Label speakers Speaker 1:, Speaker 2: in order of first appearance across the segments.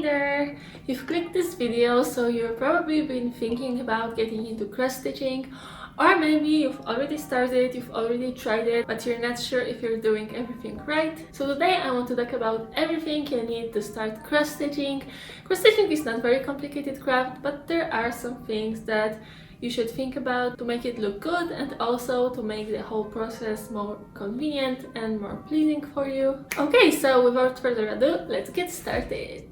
Speaker 1: there! You've clicked this video, so you've probably been thinking about getting into cross-stitching, or maybe you've already started, you've already tried it, but you're not sure if you're doing everything right. So today I want to talk about everything you need to start cross-stitching. Cross-stitching is not very complicated craft, but there are some things that you should think about to make it look good and also to make the whole process more convenient and more pleasing for you. Okay, so without further ado, let's get started.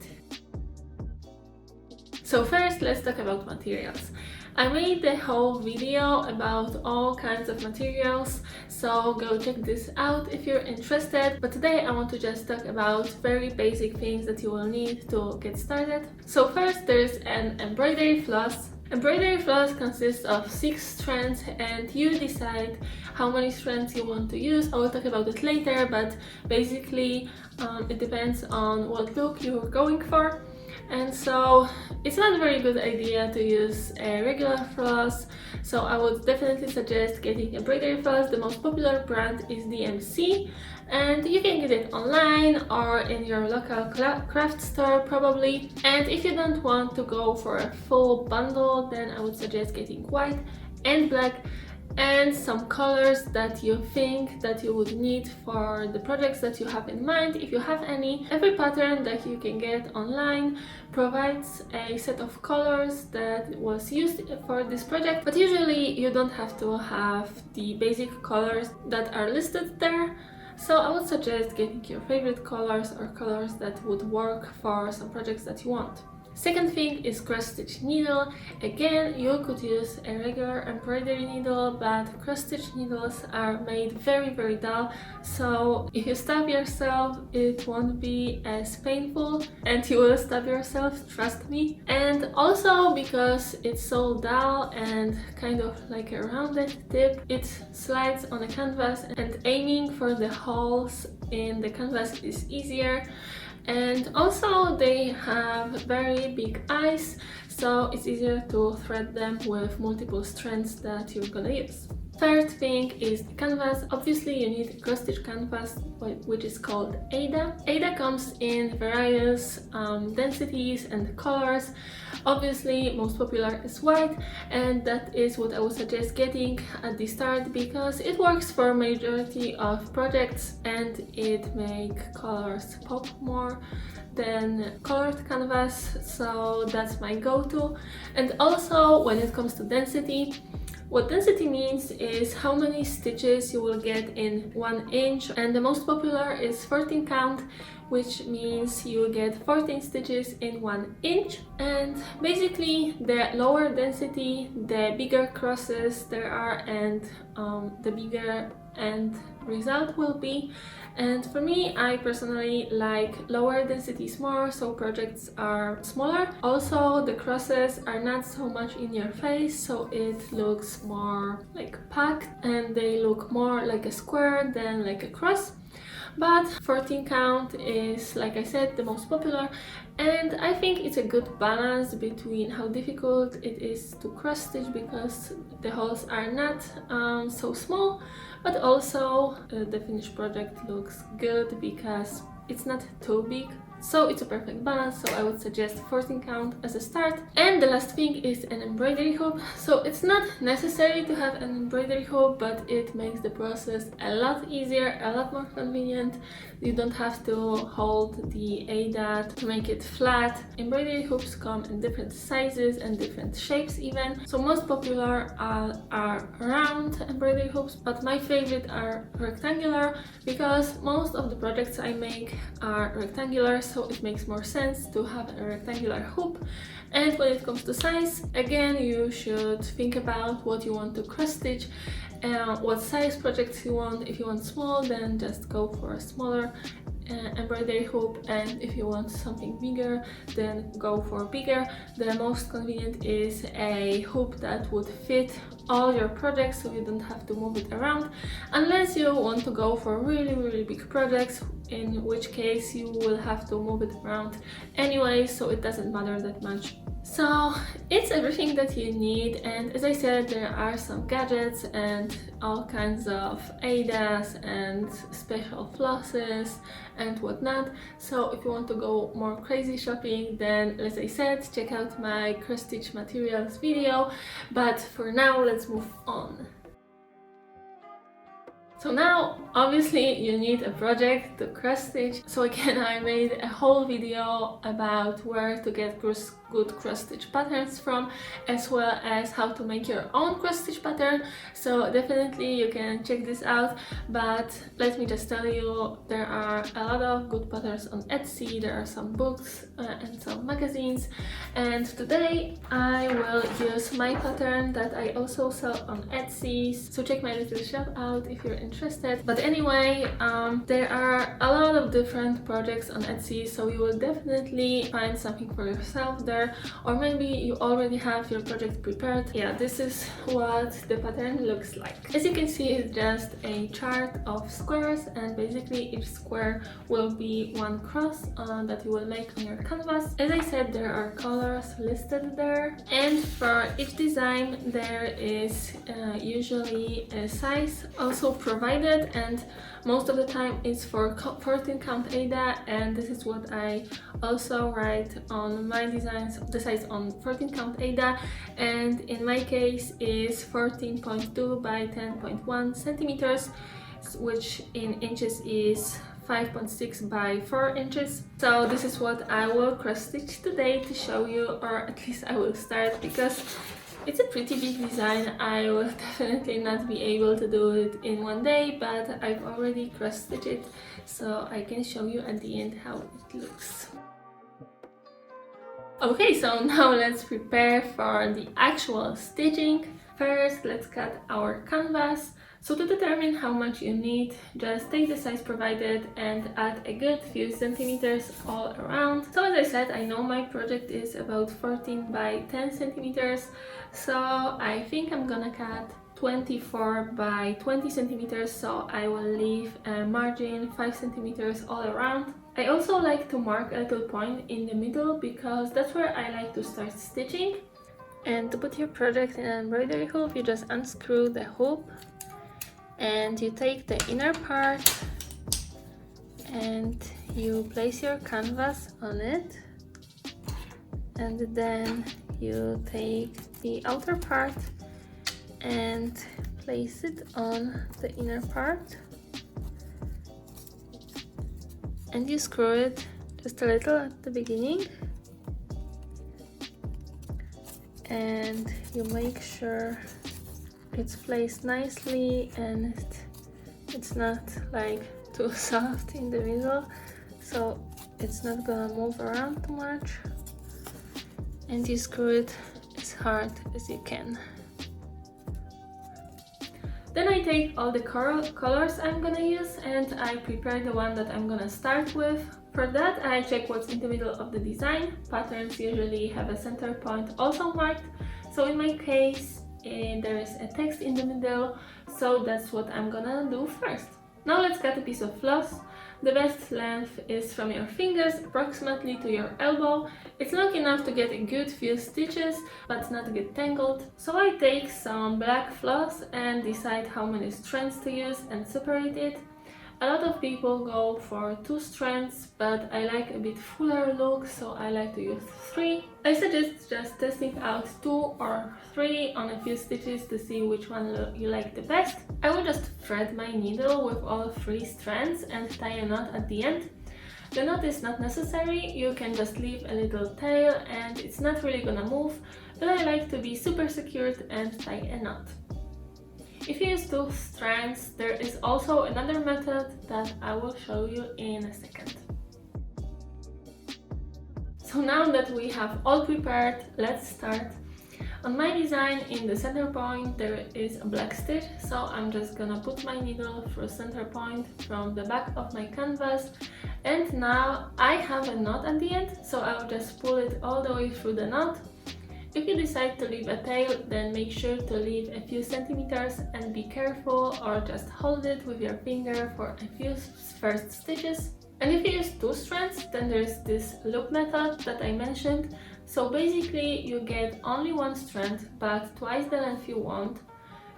Speaker 1: So first, let's talk about materials. I made the whole video about all kinds of materials, so go check this out if you're interested. But today I want to just talk about very basic things that you will need to get started. So first, there's an embroidery floss. Embroidery floss consists of 6 strands and you decide how many strands you want to use. I will talk about it later, but basically it depends on what look you're going for. And so it's not a very good idea to use a regular floss, so I would definitely suggest getting embroidery floss. The most popular brand is DMC, and you can get it online or in your local craft store probably. And if you don't want to go for a full bundle, then I would suggest getting white and black and some colors that you think that you would need for the projects that you have in mind, if you have any. Every pattern that you can get online provides a set of colors that was used for this project, but usually you don't have to have the basic colors that are listed there. So I would suggest getting your favorite colors or colors that would work for some projects that you want. Second thing is cross-stitch needle. Again, you could use a regular embroidery needle, but cross-stitch needles are made very dull, so if you stab yourself it won't be as painful, and you will stab yourself, trust me. And also because it's so dull and kind of like a rounded tip, it slides on the canvas and aiming for the holes in the canvas is easier. And also they have very big eyes, so it's easier to thread them with multiple strands that you're gonna use. Third thing is the canvas. Obviously you need cross-stitch canvas, which is called Ada. Ada comes in various densities and colors. Obviously most popular is white, and that is what I would suggest getting at the start because it works for majority of projects and it makes colors pop more than colored canvas, so that's my go-to. And also when it comes to density, what density means is how many stitches you will get in 1 inch, and the most popular is 14 count, which means you get 14 stitches in 1 inch. And basically the lower density, the bigger crosses there are, and the bigger end result will be. And for me, I personally like lower densities more, so projects are smaller. Also the crosses are not so much in your face, so it looks more like packed and they look more like a square than like a cross. But 14 count is, like I said, the most popular, and I think it's a good balance between how difficult it is to cross stitch because the holes are not so small, but also the finished project looks good because it's not too big. So it's a perfect balance, so I would suggest 14 count as a start. And the last thing is an embroidery hoop. So it's not necessary to have an embroidery hoop, but it makes the process a lot easier, a lot more convenient. You don't have to hold the Ada to make it flat. Embroidery hoops come in different sizes and different shapes even. So most popular are round embroidery hoops, but my favorite are rectangular because most of the projects I make are rectangular, so it makes more sense to have a rectangular hoop. And when it comes to size, again, you should think about what you want to cross stitch and what size projects you want. If you want small, then just go for a smaller embroidery hoop, and if you want something bigger, then go for bigger. The most convenient is a hoop that would fit all your projects, so you don't have to move it around, unless you want to go for really big projects, in which case you will have to move it around anyway, so it doesn't matter that much. So it's everything that you need, and as I said, there are some gadgets and all kinds of aidas and special flosses and whatnot. So if you want to go more crazy shopping, then as I said, check out my cross stitch materials video, but for now let's move on. So now, obviously, you need a project to cross stitch. So again, I made a whole video about where to get good cross stitch patterns from, as well as how to make your own cross stitch pattern. So definitely you can check this out, but let me just tell you, there are a lot of good patterns on Etsy. There are some books and some magazines, and today I will use my pattern that I also sell on Etsy. So check my little shop out if you're interested. But anyway, there are a lot of different projects on Etsy, so you will definitely find something for yourself there, or maybe you already have your project prepared. Yeah, this is what the pattern looks like. As you can see, it's just a chart of squares, and basically each square will be one cross that you will make on your canvas. As I said, there are colors listed there, and for each design there is usually a size also provided, and most of the time it's for 14 count Aida, and this is what I also write on my designs, the size on 14 count Aida, and in my case is 14.2 by 10.1 centimeters, which in inches is 5.6 by 4 inches. So this is what I will cross stitch today to show you, or at least I will start, because it's a pretty big design. I will definitely not be able to do it in one day, but I've already cross stitched it, so I can show you at the end how it looks. Okay, so now let's prepare for the actual stitching. First, let's cut our canvas. So to determine how much you need, just take the size provided and add a good few centimeters all around. So as I said, I know my project is about 14 by 10 centimeters, so I think I'm gonna cut 24 by 20 centimeters, so I will leave a margin 5 centimeters all around. I also like to mark a little point in the middle because that's where I like to start stitching. And to put your project in an embroidery hoop, you just unscrew the hoop and you take the inner part and you place your canvas on it, and then you take the outer part and place it on the inner part, and you screw it just a little at the beginning, and you make sure it's placed nicely and it's not like too soft in the middle, so it's not gonna move around too much, and you screw it as hard as you can. Then I take all the colors I'm gonna use and I prepare the one that I'm gonna start with. For that, I check what's in the middle of the design. Patterns usually have a center point also marked, so in my case there is a text in the middle, so that's what I'm gonna do first. Now let's cut a piece of floss. The best length is from your fingers approximately to your elbow. It's long enough to get a good few stitches but not get tangled. So I take some black floss and decide how many strands to use and separate it. A lot of people go for 2 strands, but I like a bit fuller look, so I like to use 3. I suggest just testing out 2 or 3 on a few stitches to see which one you like the best. I will just thread my needle with all 3 strands and tie a knot at the end. The knot is not necessary, you can just leave a little tail and it's not really gonna move, but I like to be super secured and tie a knot. If you use 2 strands, there is also another method that I will show you in a second. So now that we have all prepared, let's start. On my design, in the center point there is a black stitch, so I'm just gonna put my needle through center point from the back of my canvas, and now I have a knot at the end, so I'll just pull it all the way through the knot. If you decide to leave a tail, then make sure to leave a few centimeters and be careful, or just hold it with your finger for a few first stitches. And if you use 2 strands, then there's this loop method that I mentioned. So basically you get only 1 strand but twice the length you want.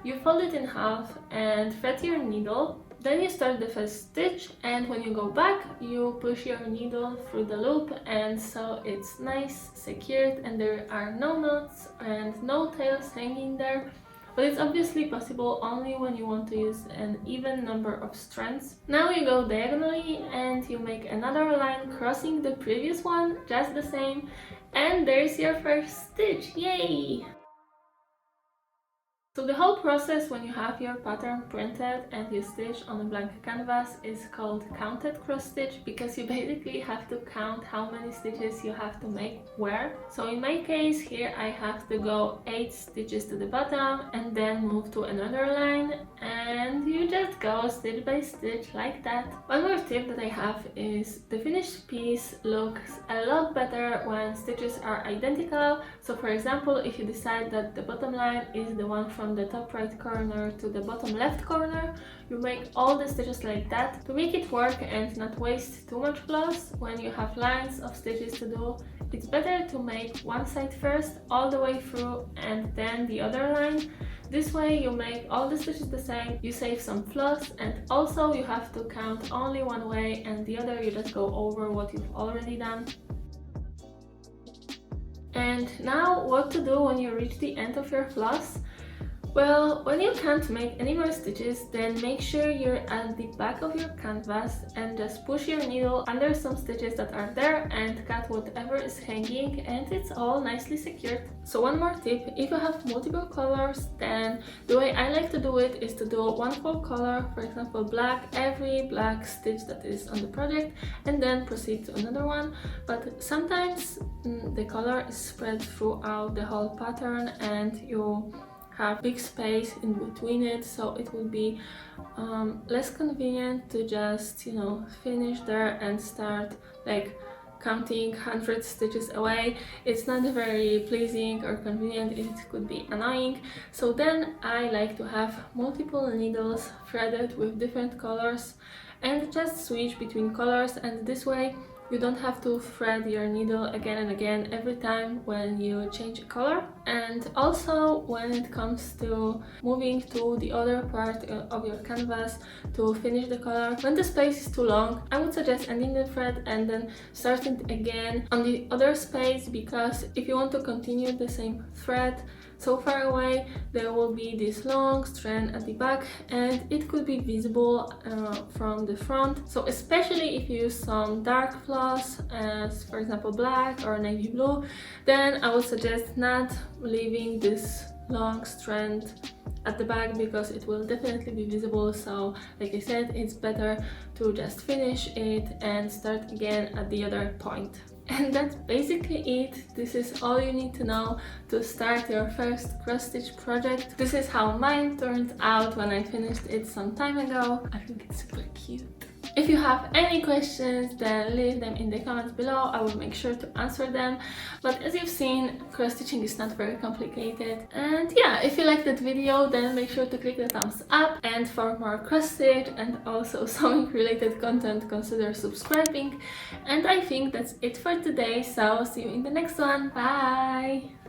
Speaker 1: You fold it in half and thread your needle. Then you start the first stitch, and when you go back you push your needle through the loop, and so it's nice, secured, and there are no knots and no tails hanging there. But it's obviously possible only when you want to use an even number of strands. Now you go diagonally and you make another line crossing the previous one, just the same, and there's your first stitch, yay! So the whole process when you have your pattern printed and you stitch on a blank canvas is called counted cross stitch, because you basically have to count how many stitches you have to make where. So in my case here I have to go 8 stitches to the bottom and then move to another line, and you just go stitch by stitch like that. One more tip that I have is the finished piece looks a lot better when stitches are identical. So for example, if you decide that the bottom line is the one from the top right corner to the bottom left corner, you make all the stitches like that to make it work and not waste too much gloss. When you have lines of stitches to do, it's better to make one side first all the way through and then the other line. This way you make all the stitches the same, you save some floss, and also you have to count only one way and the other you just go over what you've already done. And now what to do when you reach the end of your floss? Well, when you can't make any more stitches, then make sure you're at the back of your canvas and just push your needle under some stitches that are there and cut whatever is hanging, and it's all nicely secured. So one more tip, if you have multiple colors, then the way I like to do it is to do one full color, for example black, every black stitch that is on the project, and then proceed to another one. But sometimes the color is spread throughout the whole pattern and you have big space in between it, so it would be less convenient to just, you know, finish there and start like counting 100 stitches away. It's not very pleasing or convenient, it could be annoying. So then I like to have multiple needles threaded with different colors and just switch between colors, and this way you don't have to thread your needle again and again every time when you change a color. And also when it comes to moving to the other part of your canvas to finish the color, when the space is too long, I would suggest ending the thread and then starting again on the other space, because if you want to continue the same thread so far away, there will be this long strand at the back and it could be visible from the front. So especially if you use some dark floss, as for example black or navy blue, then I would suggest not leaving this long strand at the back because it will definitely be visible. So like I said, it's better to just finish it and start again at the other point. And that's basically it. This is all you need to know to start your first cross-stitch project. This is how mine turned out when I finished it some time ago. I think it's super cute. If you have any questions, then leave them in the comments below. I will make sure to answer them. But as you've seen, cross-stitching is not very complicated. And yeah, if you liked that video, then make sure to click the thumbs up. And for more cross-stitch and also sewing related content, consider subscribing. And I think that's it for today, so see you in the next one. Bye!